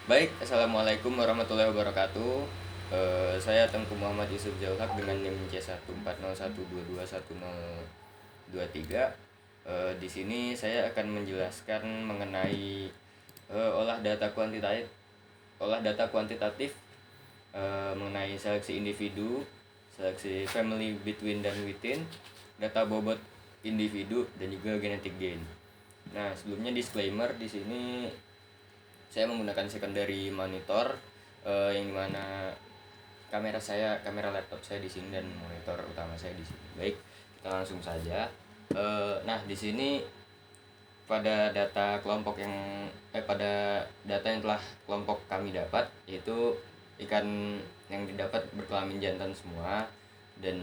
Baik, assalamualaikum warahmatullahi wabarakatuh. Saya Tengku Muhammad Yusuf Jaulhak dengan NIM C140121023. Di sini saya akan menjelaskan mengenai olah data kuantitatif, mengenai seleksi individu, seleksi family between dan within, data bobot individu dan juga genetic gain. Nah, sebelumnya disclaimer di sini saya menggunakan secondary monitor, yang dimana kamera laptop saya di sini dan monitor utama saya di sini. Baik, kita langsung saja. Nah, di sini pada data yang telah kelompok kami dapat, yaitu ikan yang didapat berkelamin jantan semua, dan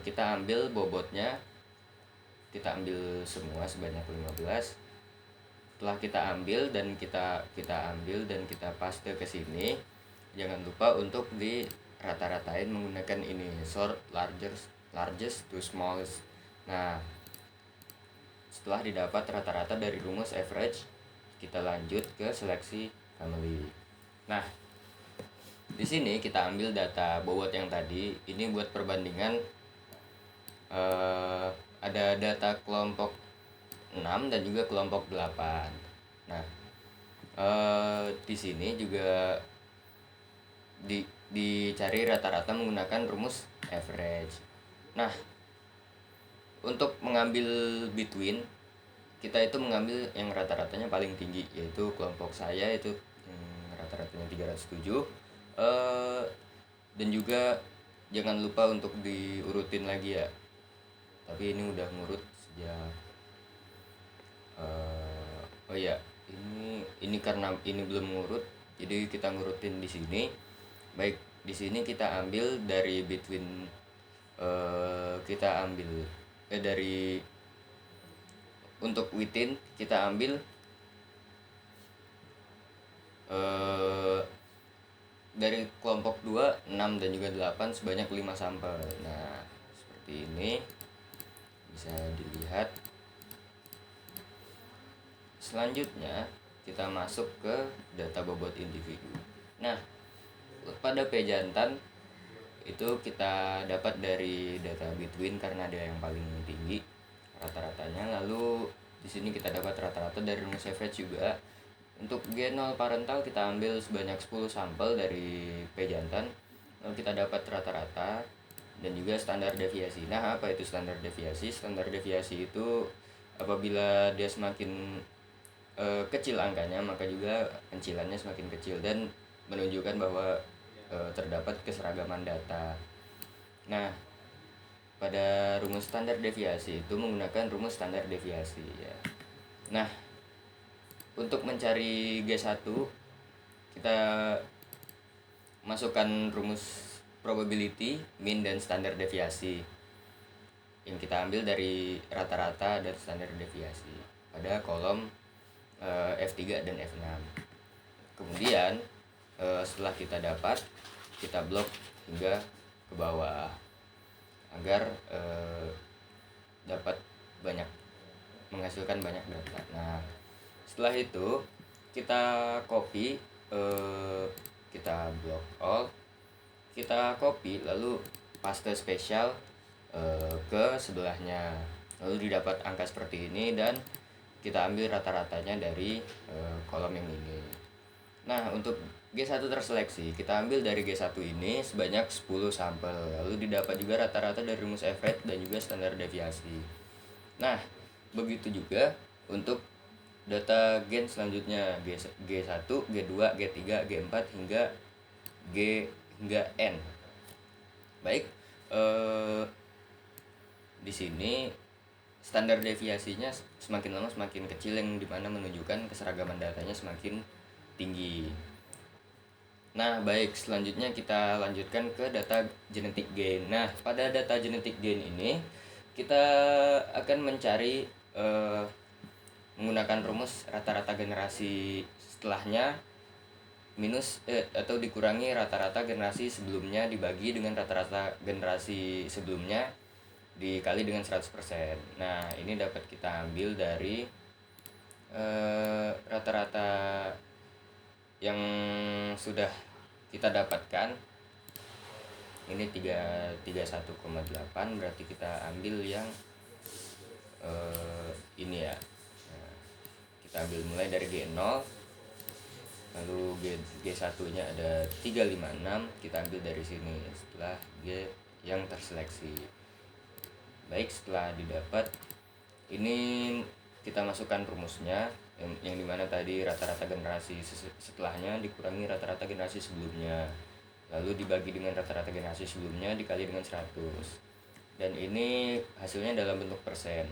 kita ambil bobotnya, kita ambil semua sebanyak 15. Setelah kita ambil dan kita paste ke sini, jangan lupa untuk di rata-ratain menggunakan ini sort largest to smallest. Nah, setelah didapat rata-rata dari rumus average, kita lanjut ke seleksi family. Nah, di sini kita ambil data bobot yang tadi. Ini buat perbandingan, ada data kelompok 6 dan juga kelompok 8. Nah, di sini juga dicari rata-rata menggunakan rumus average. Nah, untuk mengambil between, kita itu mengambil yang rata-ratanya paling tinggi, yaitu kelompok saya itu rata-ratanya 307. Dan juga jangan lupa untuk diurutin lagi ya. Tapi ini udah ngurut sejak oh ya, ini karena ini belum ngurut, jadi kita ngurutin di sini. Baik, di sini kita ambil dari between, kita ambil dari untuk within kita ambil dari kelompok 2, 6 dan juga 8 sebanyak 5 sampel. Nah, seperti ini bisa dilihat. Selanjutnya kita masuk ke data bobot individu. Nah, pada P jantan itu kita dapat dari data between karena dia yang paling tinggi rata-ratanya. Lalu di sini kita dapat rata-rata dari rumus average juga. Untuk genol parental kita ambil sebanyak 10 sampel dari P jantan. Lalu kita dapat rata-rata dan juga standar deviasi. Nah, apa itu standar deviasi? Standar deviasi itu apabila dia semakin kecil angkanya, maka juga pencilannya semakin kecil dan menunjukkan bahwa terdapat keseragaman data. Nah, pada rumus standar deviasi itu menggunakan rumus standar deviasi ya. Nah, untuk mencari G1 kita masukkan rumus probability, mean dan standar deviasi yang kita ambil dari rata-rata dan standar deviasi pada kolom F3 dan F6. Kemudian setelah kita dapat, kita blok hingga ke bawah agar dapat menghasilkan banyak data. Nah, setelah itu kita copy, kita blok all, kita copy lalu paste spesial ke sebelahnya, lalu didapat angka seperti ini dan kita ambil rata-ratanya dari kolom yang ini. Nah, untuk G1 terseleksi, kita ambil dari G1 ini sebanyak 10 sampel. Lalu didapat juga rata-rata dari rumus average dan juga standar deviasi. Nah, begitu juga untuk data gen selanjutnya, G1, G2, G3, G4 hingga N. Baik, di sini standar deviasinya semakin lama semakin kecil, yang dimana menunjukkan keseragaman datanya semakin tinggi. Nah, baik, selanjutnya kita lanjutkan ke data genetic gain. Nah, pada data genetic gain ini kita akan mencari menggunakan rumus rata-rata generasi setelahnya minus atau dikurangi rata-rata generasi sebelumnya dibagi dengan rata-rata generasi sebelumnya dikali dengan 100%. Nah, ini dapat kita ambil dari rata-rata yang sudah kita dapatkan ini 31,8, berarti kita ambil yang ini ya. Nah, kita ambil mulai dari G0, lalu G1 nya ada 356, kita ambil dari sini setelah G yang terseleksi. Baik, setelah didapat ini kita masukkan rumusnya yang dimana tadi rata-rata generasi setelahnya dikurangi rata-rata generasi sebelumnya, lalu dibagi dengan rata-rata generasi sebelumnya dikali dengan 100, dan ini hasilnya dalam bentuk persen.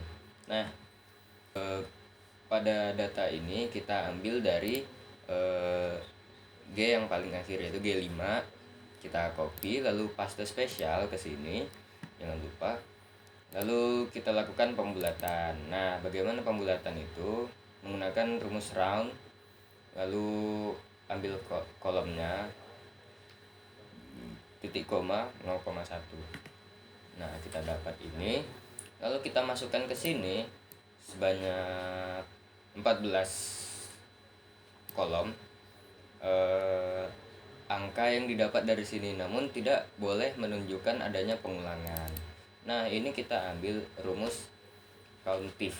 Nah, pada data ini kita ambil dari G yang paling akhir yaitu G5, kita copy lalu paste spesial ke sini, jangan lupa. Lalu kita lakukan pembulatan. Nah, bagaimana pembulatan itu? Menggunakan rumus round, lalu ambil kolomnya titik koma 0,1. Nah, kita dapat ini. Lalu kita masukkan ke sini sebanyak 14 kolom. Angka yang didapat dari sini, namun tidak boleh menunjukkan adanya pengulangan. Nah, ini kita ambil rumus countif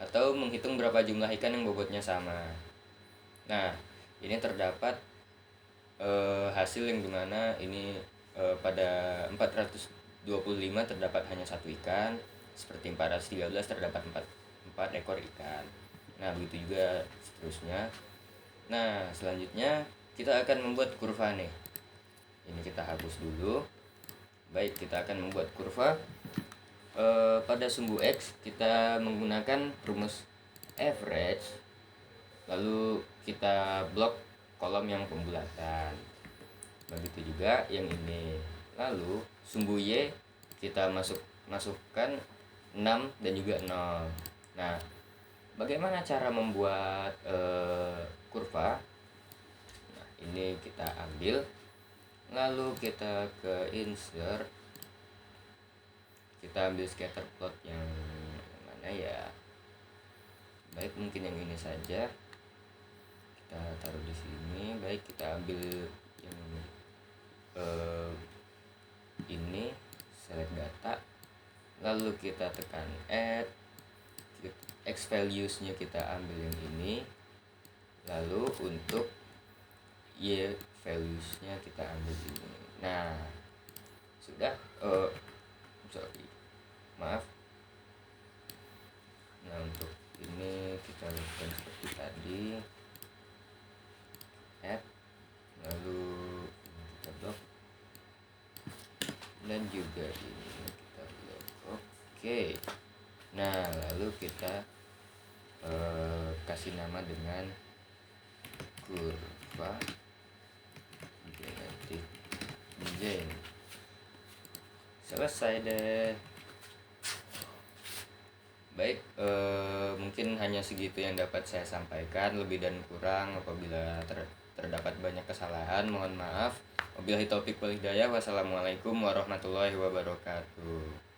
atau menghitung berapa jumlah ikan yang bobotnya sama. Nah, ini terdapat hasil yang dimana ini pada 425 terdapat hanya 1 ikan, seperti 413 terdapat 4 ekor ikan. Nah, begitu juga seterusnya. Nah, selanjutnya kita akan membuat kurva nih. Ini kita hapus dulu. Baik, kita akan membuat kurva. Pada sumbu X kita menggunakan rumus average, lalu kita blok kolom yang pembulatan. Begitu juga yang ini. Lalu sumbu Y kita masukkan 6 dan juga 0. Nah, bagaimana cara membuat kurva? Nah, ini kita ambil, lalu kita ke insert, kita ambil scatter plot yang mana ya. Baik, mungkin yang ini saja kita taruh di sini. Baik, kita ambil yang ini, select data, lalu kita tekan add, X values nya kita ambil yang ini, lalu untuk Y values nya kita ambil ini. Nah, sudah. Maaf. Nah, untuk ini kita lakukan seperti tadi, add, lalu kita blok, dan juga ini kita blok. Oke. Nah, lalu kita kasih nama dengan kurva genetik gain. Selesai deh. Baik, mungkin hanya segitu yang dapat saya sampaikan. Lebih dan kurang apabila terdapat banyak kesalahan, mohon maaf. Wabillahi taufiq wal hidayah. Wassalamualaikum warahmatullahi wabarakatuh.